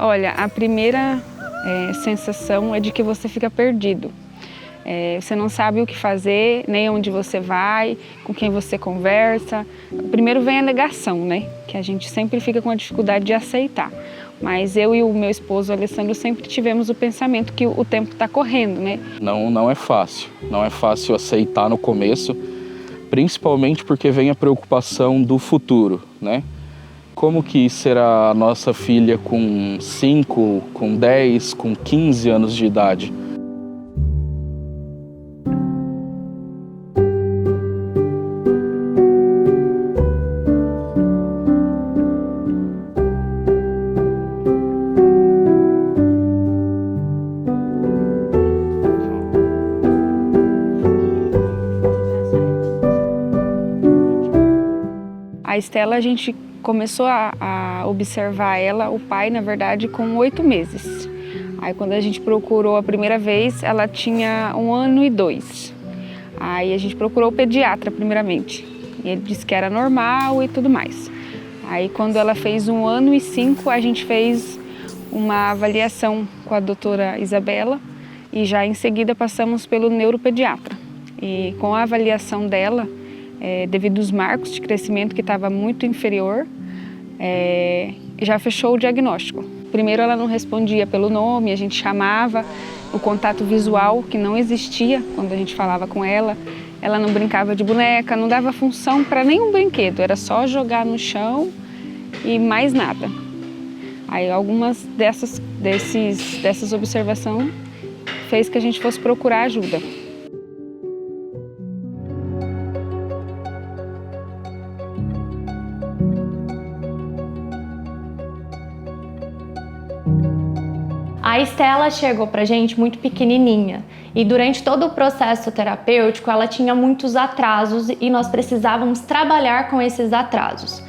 Olha, a primeira sensação é de que você fica perdido. Você não sabe o que fazer, nem onde você vai, com quem você conversa. Primeiro vem a negação, né? Que a gente sempre fica com a dificuldade de aceitar. Mas eu e o meu esposo, Alessandro, sempre tivemos o pensamento que o tempo está correndo, né? Não é fácil. Não é fácil aceitar no começo, principalmente porque vem a preocupação do futuro, né? Como que será a nossa filha com 5, com 10, com 15 anos de idade? A Estela, a gente começou a observar ela, o pai, na verdade, com 8 meses. Aí, quando a gente procurou a primeira vez, ela tinha 1 ano e 2. Aí, a gente procurou o pediatra, primeiramente. E ele disse que era normal e tudo mais. Aí, quando ela fez 1 ano e 5, a gente fez uma avaliação com a doutora Isabela e já em seguida passamos pelo neuropediatra. E com a avaliação dela, devido aos marcos de crescimento que estava muito inferior, já fechou o diagnóstico. Primeiro ela não respondia pelo nome, a gente chamava, o contato visual que não existia quando a gente falava com ela. Ela não brincava de boneca, não dava função para nenhum brinquedo, era só jogar no chão e mais nada. Aí algumas dessas observações fez que a gente fosse procurar ajuda. A Estela chegou pra gente muito pequenininha e durante todo o processo terapêutico ela tinha muitos atrasos e nós precisávamos trabalhar com esses atrasos.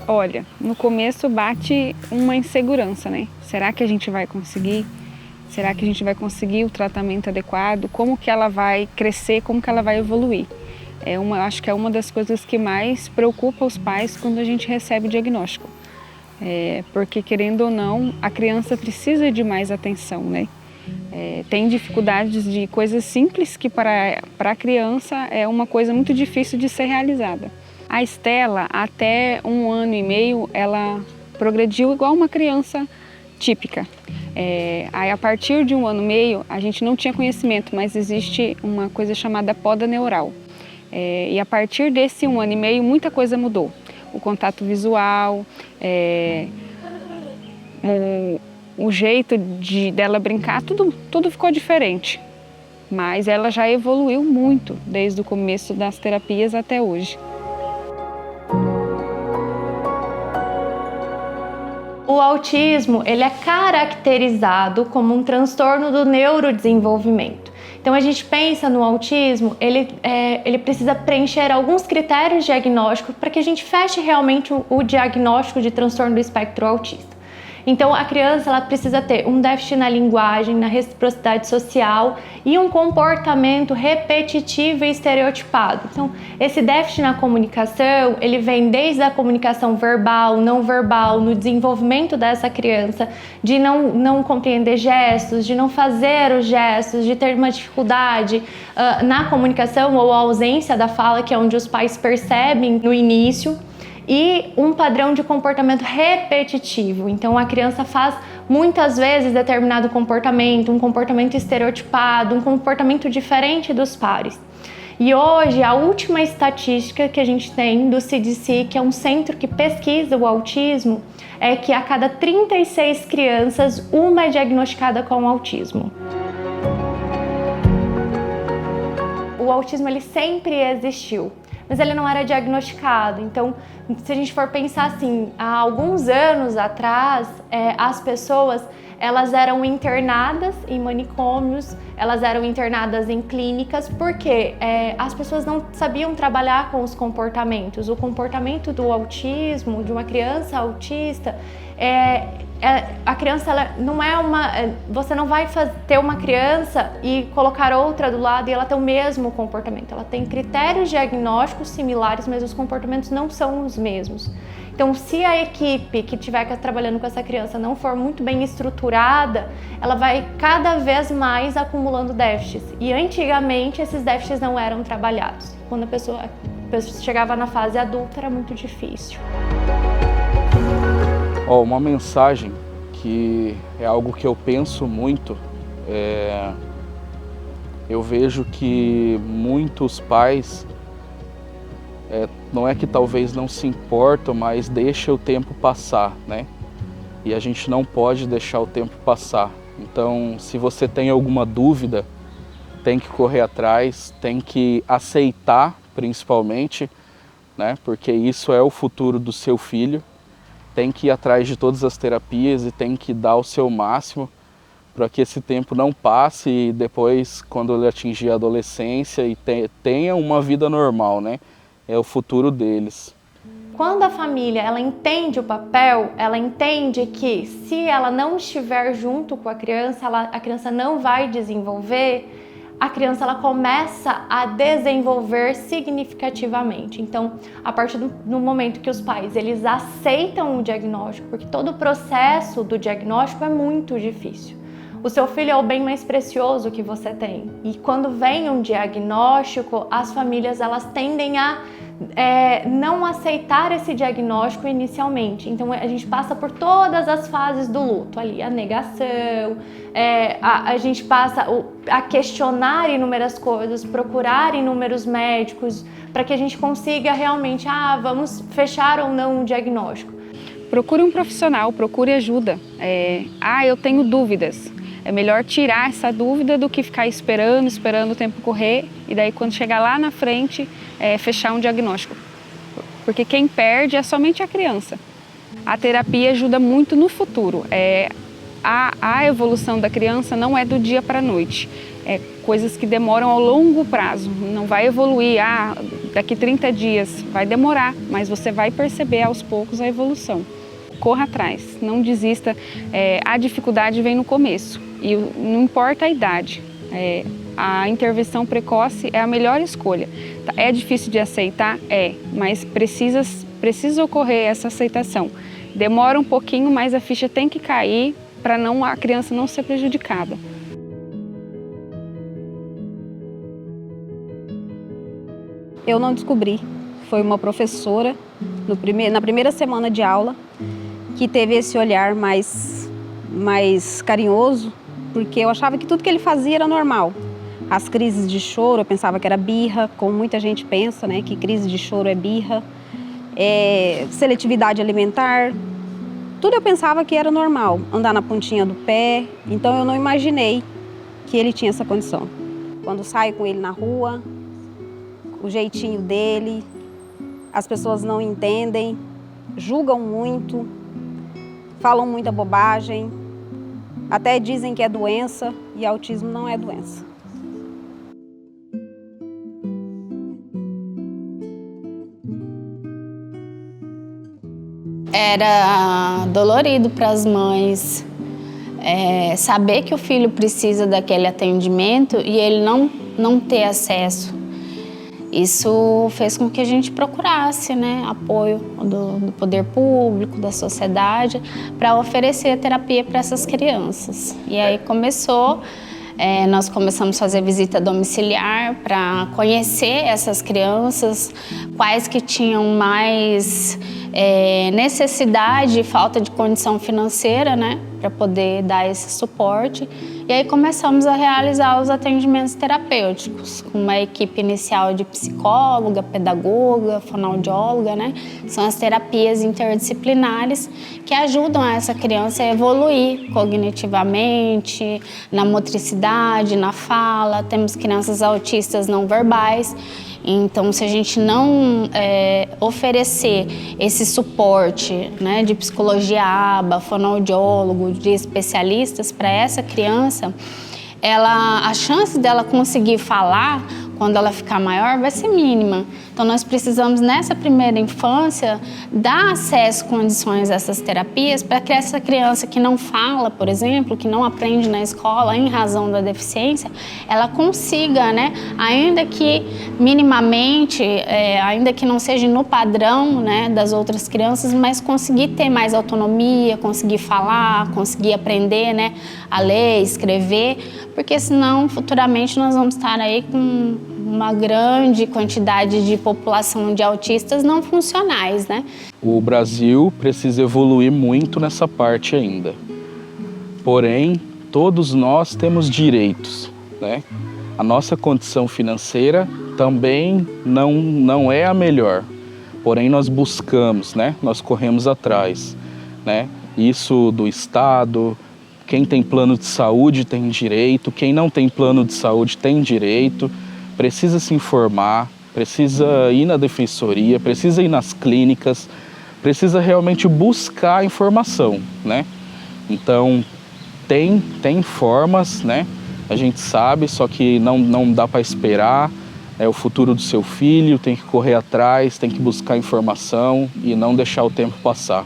Olha, no começo bate uma insegurança, né? Será que a gente vai conseguir? Será que a gente vai conseguir o tratamento adequado? Como que ela vai crescer? Como que ela vai evoluir? Acho que é uma das coisas que mais preocupa os pais quando a gente recebe o diagnóstico. Porque, querendo ou não, a criança precisa de mais atenção, né? Tem dificuldades de coisas simples que para a criança é uma coisa muito difícil de ser realizada. A Estela, até 1 ano e meio, ela progrediu igual uma criança típica. Aí, a partir de 1 ano e meio, a gente não tinha conhecimento, mas existe uma coisa chamada poda neural. E a partir desse 1 ano e meio, muita coisa mudou. O contato visual, o jeito dela brincar, tudo ficou diferente. Mas ela já evoluiu muito desde o começo das terapias até hoje. O autismo, ele é caracterizado como um transtorno do neurodesenvolvimento. Então a gente pensa no autismo, ele precisa preencher alguns critérios diagnósticos para que a gente feche realmente o diagnóstico de transtorno do espectro autista. Então a criança ela precisa ter um déficit na linguagem, na reciprocidade social e um comportamento repetitivo e estereotipado. Então esse déficit na comunicação, ele vem desde a comunicação verbal, não verbal, no desenvolvimento dessa criança, de não compreender gestos, de não fazer os gestos, de ter uma dificuldade na comunicação ou a ausência da fala, que é onde os pais percebem no início. E um padrão de comportamento repetitivo. Então a criança faz muitas vezes determinado comportamento, um comportamento estereotipado, um comportamento diferente dos pares. E hoje a última estatística que a gente tem do CDC, que é um centro que pesquisa o autismo, é que a cada 36 crianças, uma é diagnosticada com autismo. O autismo ele sempre existiu, mas ele não era diagnosticado. Então, se a gente for pensar assim, há alguns anos atrás, as pessoas elas eram internadas em manicômios, elas eram internadas em clínicas, porque as pessoas não sabiam trabalhar com os comportamentos. O comportamento do autismo, de uma criança autista, a criança ela não é você não vai ter uma criança e colocar outra do lado e ela tem o mesmo comportamento. Ela tem critérios diagnósticos similares, mas os comportamentos não são os mesmos. Então, se a equipe que estiver trabalhando com essa criança não for muito bem estruturada, ela vai cada vez mais acumulando déficits. E antigamente esses déficits não eram trabalhados. Quando a pessoa chegava na fase adulta era muito difícil. Uma mensagem que é algo que eu penso muito, eu vejo que muitos pais, não é que talvez não se importam, mas deixa o tempo passar, né? E a gente não pode deixar o tempo passar. Então, se você tem alguma dúvida, tem que correr atrás, tem que aceitar, principalmente, né? Porque isso é o futuro do seu filho. Tem que ir atrás de todas as terapias e tem que dar o seu máximo para que esse tempo não passe e depois, quando ele atingir a adolescência, e tenha uma vida normal, né? É o futuro deles. Quando a família ela entende o papel, ela entende que se ela não estiver junto com a criança não vai desenvolver, a criança ela começa a desenvolver significativamente. Então, a partir do momento que os pais eles aceitam o diagnóstico, porque todo o processo do diagnóstico é muito difícil. O seu filho é o bem mais precioso que você tem. E quando vem um diagnóstico, as famílias elas tendem a não aceitar esse diagnóstico inicialmente. Então a gente passa por todas as fases do luto ali, a negação, a gente passa a questionar inúmeras coisas, procurar inúmeros médicos para que a gente consiga realmente, vamos fechar ou não o diagnóstico. Procure um profissional, procure ajuda. Eu tenho dúvidas. É melhor tirar essa dúvida do que ficar esperando o tempo correr e daí quando chegar lá na frente, fechar um diagnóstico. Porque quem perde é somente a criança. A terapia ajuda muito no futuro. A evolução da criança não é do dia para a noite. É coisas que demoram ao longo prazo. Não vai evoluir, daqui 30 dias. Vai demorar, mas você vai perceber aos poucos a evolução. Corra atrás, não desista. A dificuldade vem no começo e não importa a idade. A intervenção precoce é a melhor escolha. É difícil de aceitar? Mas precisa ocorrer essa aceitação. Demora um pouquinho, mas a ficha tem que cair para a criança não ser prejudicada. Eu não descobri. Foi uma professora, na primeira semana de aula, que teve esse olhar mais carinhoso, porque eu achava que tudo que ele fazia era normal. As crises de choro, eu pensava que era birra, como muita gente pensa, né, que crise de choro é birra. Seletividade alimentar, tudo eu pensava que era normal. Andar na pontinha do pé, então eu não imaginei que ele tinha essa condição. Quando saio com ele na rua, o jeitinho dele, as pessoas não entendem, julgam muito, falam muita bobagem, até dizem que é doença, e autismo não é doença. Era dolorido para as mães saber que o filho precisa daquele atendimento e ele não ter acesso. Isso fez com que a gente procurasse, né, apoio do poder público, da sociedade, para oferecer terapia para essas crianças. E aí nós começamos a fazer visita domiciliar para conhecer essas crianças, quais que tinham mais necessidade e falta de condição financeira, né, para poder dar esse suporte. E aí começamos a realizar os atendimentos terapêuticos, com uma equipe inicial de psicóloga, pedagoga, fonoaudióloga, né? São as terapias interdisciplinares que ajudam essa criança a evoluir cognitivamente, na motricidade, na fala. Temos crianças autistas não verbais. Então, se a gente não oferecer esse suporte, né, de psicologia ABA, fonoaudiólogo, de especialistas para essa criança, a chance dela conseguir falar quando ela ficar maior vai ser mínima. Então nós precisamos, nessa primeira infância, dar acesso, condições a essas terapias para que essa criança que não fala, por exemplo, que não aprende na escola em razão da deficiência, ela consiga, né, ainda que minimamente, ainda que não seja no padrão, né, das outras crianças, mas conseguir ter mais autonomia, conseguir falar, conseguir aprender, né, a ler, escrever, porque senão futuramente nós vamos estar aí com uma grande quantidade de população de autistas não funcionais, né? O Brasil precisa evoluir muito nessa parte ainda. Porém, todos nós temos direitos, né? A nossa condição financeira também não é a melhor. Porém, nós buscamos, né? Nós corremos atrás, né? Isso do Estado. Quem tem plano de saúde tem direito, quem não tem plano de saúde tem direito, precisa se informar, precisa ir na defensoria, precisa ir nas clínicas, precisa realmente buscar informação, né? Então, tem formas, né? A gente sabe, só que não dá para esperar, é o futuro do seu filho, tem que correr atrás, tem que buscar informação e não deixar o tempo passar.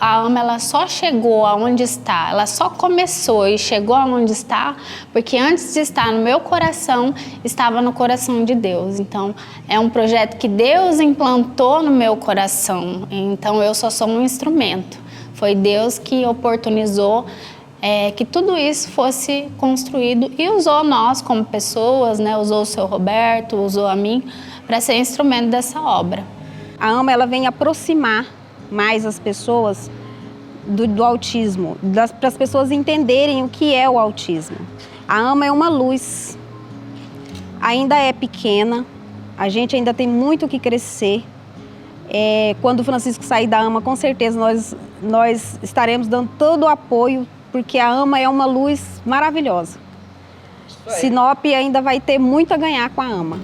A AMA, ela só chegou aonde está, ela só começou e chegou aonde está, porque antes de estar no meu coração, estava no coração de Deus. Então, é um projeto que Deus implantou no meu coração, então eu só sou um instrumento. Foi Deus que oportunizou que tudo isso fosse construído e usou nós como pessoas, né? Usou o seu Roberto, usou a mim, para ser instrumento dessa obra. A AMA, ela vem aproximar mais as pessoas do autismo, para as pessoas entenderem o que é o autismo. A AMA é uma luz, ainda é pequena, a gente ainda tem muito o que crescer. Quando o Francisco sair da AMA, com certeza nós estaremos dando todo o apoio, porque a AMA é uma luz maravilhosa. Sinop ainda vai ter muito a ganhar com a AMA.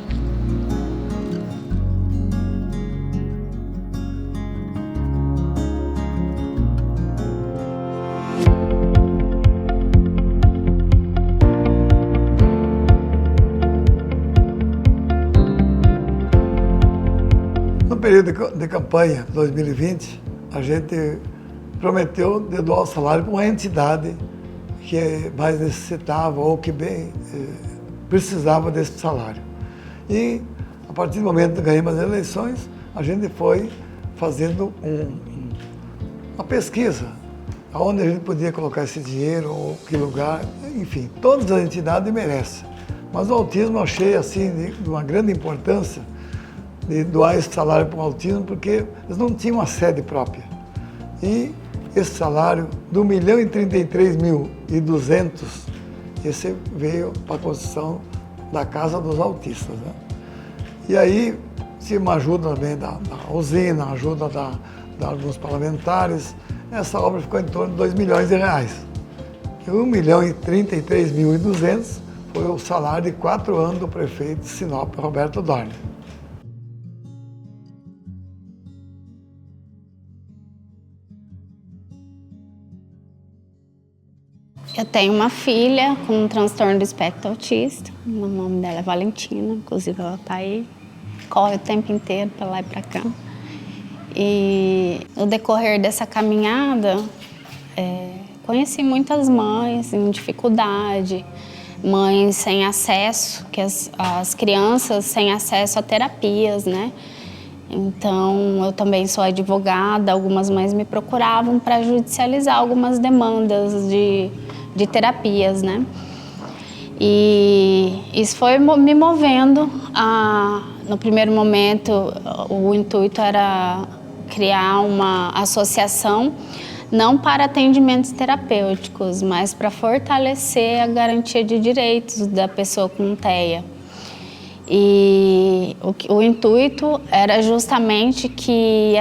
No período de campanha 2020, a gente prometeu de doar o salário para uma entidade que mais necessitava ou que bem precisava desse salário. E a partir do momento que ganhamos as eleições, a gente foi fazendo uma pesquisa aonde a gente podia colocar esse dinheiro, ou que lugar, enfim, todas as entidades merecem. Mas o autismo eu achei assim de uma grande importância de doar esse salário para o autismo, porque eles não tinham uma sede própria. E esse salário, do 1.033.200.000, esse veio para a construção da Casa dos Autistas, né? E aí, se uma ajuda também da usina, ajuda de alguns parlamentares, essa obra ficou em torno de R$ 2 milhões. E 1.033.200.000 foi o salário de 4 anos do prefeito de Sinop, Roberto Dorner. Eu tenho uma filha com um transtorno do espectro autista, o nome dela é Valentina, inclusive ela está aí, corre o tempo inteiro para lá e para cá. E no decorrer dessa caminhada, conheci muitas mães em dificuldade, mães sem acesso, que as crianças sem acesso a terapias, né? Então, eu também sou advogada, algumas mães me procuravam para judicializar algumas demandas de terapias, né? E isso foi me movendo no primeiro momento, o intuito era criar uma associação não para atendimentos terapêuticos, mas para fortalecer a garantia de direitos da pessoa com TEA. E o intuito era justamente que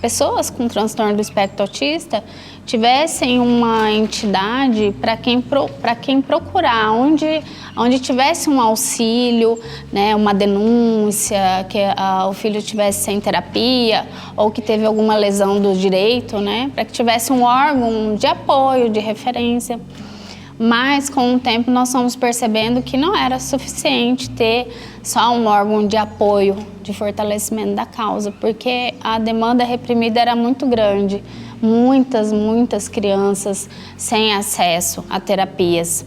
pessoas com transtorno do espectro autista tivessem uma entidade para quem procurar, onde tivesse um auxílio, né, uma denúncia, que o filho estivesse sem terapia ou que teve alguma lesão do direito, né, para que tivesse um órgão de apoio, de referência. Mas, com o tempo, nós fomos percebendo que não era suficiente ter só um órgão de apoio, de fortalecimento da causa, porque a demanda reprimida era muito grande. Muitas crianças sem acesso a terapias.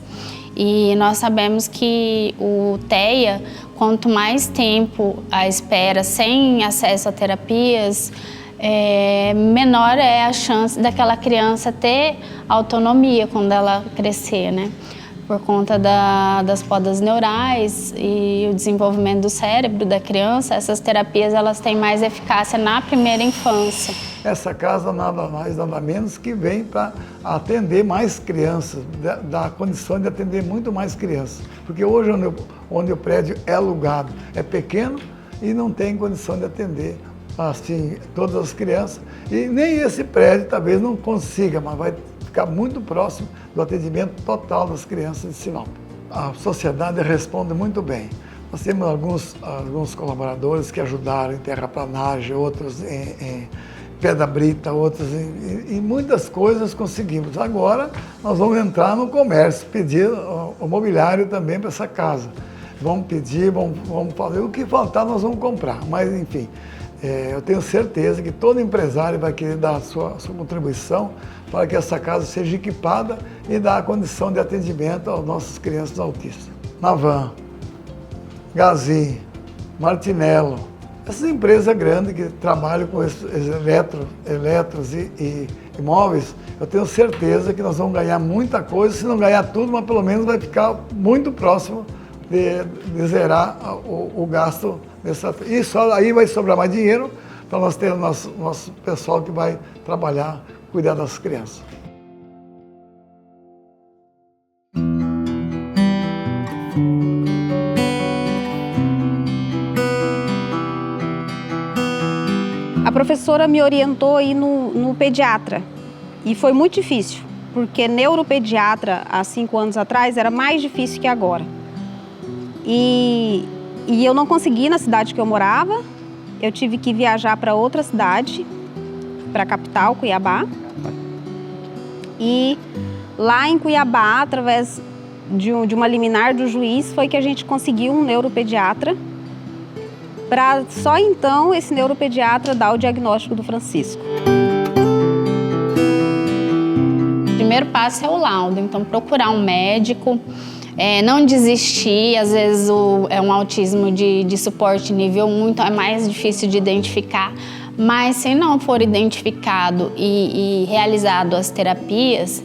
E nós sabemos que o TEA, quanto mais tempo à espera sem acesso a terapias, menor é a chance daquela criança ter autonomia quando ela crescer, né? Por conta das podas neurais e o desenvolvimento do cérebro da criança, essas terapias elas têm mais eficácia na primeira infância. Essa casa nada mais, nada menos que vem para atender mais crianças, dar condição de atender muito mais crianças. Porque hoje onde o prédio é alugado é pequeno e não tem condição de atender assim todas as crianças. E nem esse prédio talvez não consiga, mas vai ficar muito próximo do atendimento total das crianças de Sinop. A sociedade responde muito bem. Nós temos alguns colaboradores que ajudaram em terraplanagem, outros em pedra brita, outros em muitas coisas conseguimos. Agora nós vamos entrar no comércio, pedir o mobiliário também para essa casa. Vamos pedir, vamos fazer o que faltar, nós vamos comprar. Mas enfim, eu tenho certeza que todo empresário vai querer dar a sua contribuição para que essa casa seja equipada e dar a condição de atendimento às nossas crianças autistas. Navan, Gazi, Martinello, essas empresas grandes que trabalham com esses eletros e imóveis, eu tenho certeza que nós vamos ganhar muita coisa, se não ganhar tudo, mas pelo menos vai ficar muito próximo de zerar o gasto. E só aí vai sobrar mais dinheiro para nós ter nosso pessoal que vai trabalhar, cuidar das crianças. A professora me orientou a ir no pediatra e foi muito difícil, porque neuropediatra há 5 anos atrás era mais difícil que agora. E eu não consegui na cidade que eu morava, eu tive que viajar para outra cidade, para a capital, Cuiabá. E lá em Cuiabá, através de uma liminar do juiz, foi que a gente conseguiu um neuropediatra, para só então esse neuropediatra dar o diagnóstico do Francisco. O primeiro passo é o laudo, então procurar um médico, não desistir. Às vezes é um autismo de suporte nível 1, então é mais difícil de identificar, mas se não for identificado e realizado as terapias,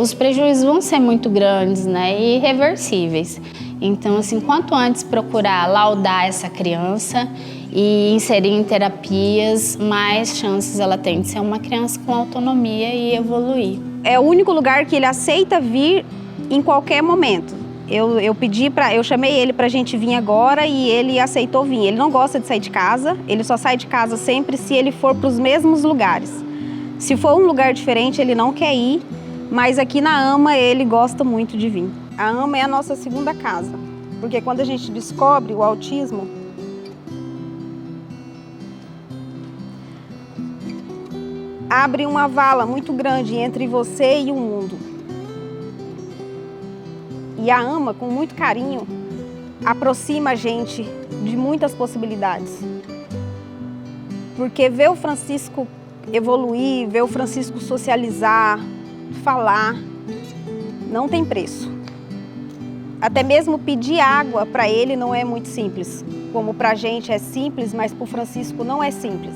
os prejuízos vão ser muito grandes, né, e irreversíveis. Então, assim, quanto antes procurar laudar essa criança e inserir em terapias, mais chances ela tem de ser uma criança com autonomia e evoluir. É o único lugar que ele aceita vir em qualquer momento. Eu chamei ele para a gente vir agora e ele aceitou vir. Ele não gosta de sair de casa, ele só sai de casa sempre se ele for para os mesmos lugares. Se for um lugar diferente, ele não quer ir, mas aqui na AMA ele gosta muito de vir. A AMA é a nossa segunda casa, porque quando a gente descobre o autismo, abre uma vala muito grande entre você e o mundo. E a AMA, com muito carinho, aproxima a gente de muitas possibilidades. Porque ver o Francisco evoluir, ver o Francisco socializar, falar, não tem preço. Até mesmo pedir água para ele não é muito simples. Como para a gente é simples, mas para o Francisco não é simples.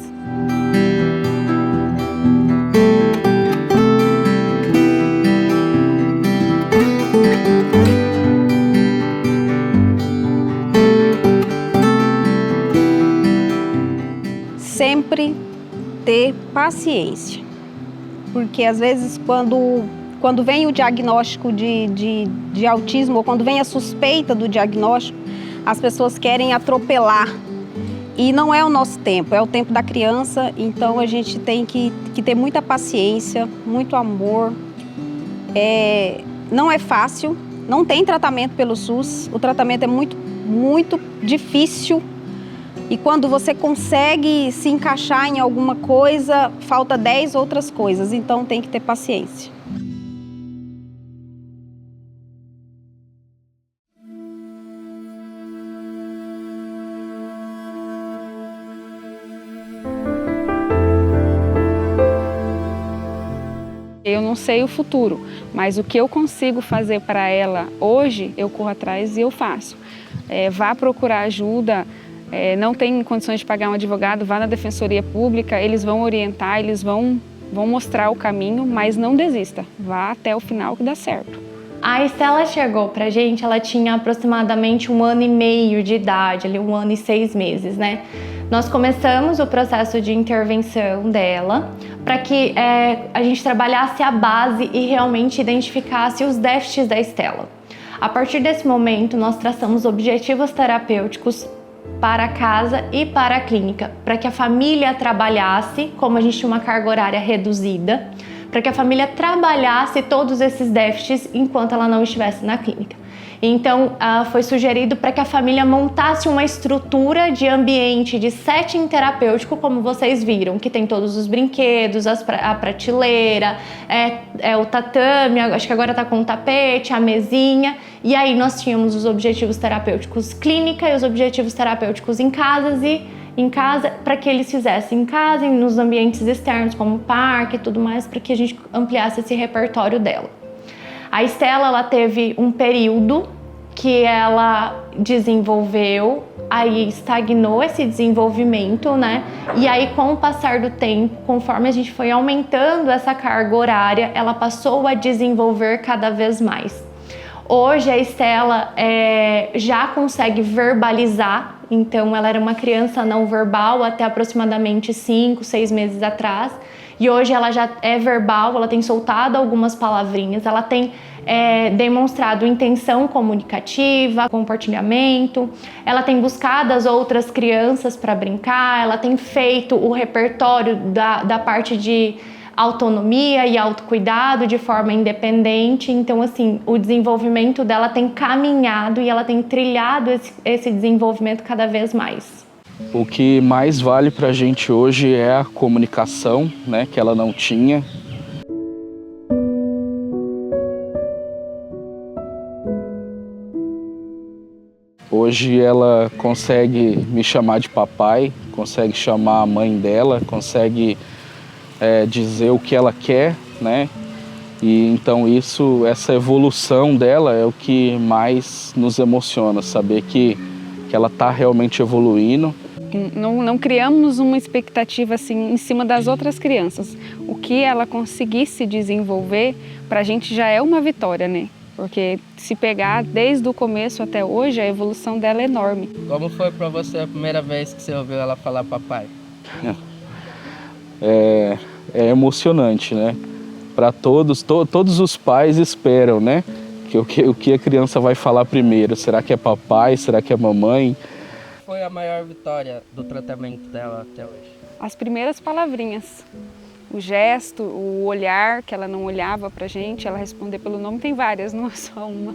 Sempre ter paciência, porque às vezes quando vem o diagnóstico de autismo ou quando vem a suspeita do diagnóstico, as pessoas querem atropelar E não é o nosso tempo, é o tempo da criança, então a gente tem que ter muita paciência, muito amor. Não é fácil, não tem tratamento pelo SUS, o tratamento é muito difícil. E quando você consegue se encaixar em alguma coisa, falta 10 outras coisas, então tem que ter paciência. Eu não sei o futuro, mas o que eu consigo fazer para ela hoje, eu corro atrás e eu faço. Vá procurar ajuda, não tem condições de pagar um advogado, vá na Defensoria Pública, eles vão orientar, eles vão mostrar o caminho, mas não desista, vá até o final que dá certo. A Estela chegou pra gente, ela tinha aproximadamente 1 ano e meio de idade, ali 1 ano e 6 meses, né? Nós começamos o processo de intervenção dela para que a gente trabalhasse a base e realmente identificasse os déficits da Estela. A partir desse momento, nós traçamos objetivos terapêuticos para a casa e para a clínica, para que a família trabalhasse, como a gente tinha uma carga horária reduzida, para que a família trabalhasse todos esses déficits enquanto ela não estivesse na clínica. Então, foi sugerido para que a família montasse uma estrutura de ambiente de setting terapêutico, como vocês viram, que tem todos os brinquedos, a prateleira, o tatame, acho que agora está com o tapete, a mesinha. E aí nós tínhamos os objetivos terapêuticos clínica e os objetivos terapêuticos em casa, para que eles fizessem em casa e nos ambientes externos, como parque e tudo mais, para que a gente ampliasse esse repertório dela. A Estela, ela teve um período que ela desenvolveu, aí estagnou esse desenvolvimento, né? E aí, com o passar do tempo, conforme a gente foi aumentando essa carga horária, ela passou a desenvolver cada vez mais. Hoje, a Estela já consegue verbalizar, então ela era uma criança não verbal até aproximadamente 5, 6 meses atrás. E hoje ela já é verbal, ela tem soltado algumas palavrinhas, ela tem demonstrado intenção comunicativa, compartilhamento, ela tem buscado as outras crianças para brincar, ela tem feito o repertório da parte de autonomia e autocuidado de forma independente. Então, assim, o desenvolvimento dela tem caminhado e ela tem trilhado esse desenvolvimento cada vez mais. O que mais vale para a gente hoje é a comunicação, né, que ela não tinha. Hoje ela consegue me chamar de papai, consegue chamar a mãe dela, consegue dizer o que ela quer, né? E então essa evolução dela é o que mais nos emociona, saber que ela está realmente evoluindo. Não criamos uma expectativa assim em cima das outras crianças. O que ela conseguisse desenvolver, para a gente já é uma vitória, né? Porque se pegar desde o começo até hoje, a evolução dela é enorme. Como foi para você a primeira vez que você ouviu ela falar papai? É emocionante, né? Para todos os pais esperam, né? O que a criança vai falar primeiro? Será que é papai? Será que é mamãe? Foi a maior vitória do tratamento dela até hoje? As primeiras palavrinhas, o gesto, o olhar, que ela não olhava pra gente, ela responder pelo nome, tem várias, não é só uma.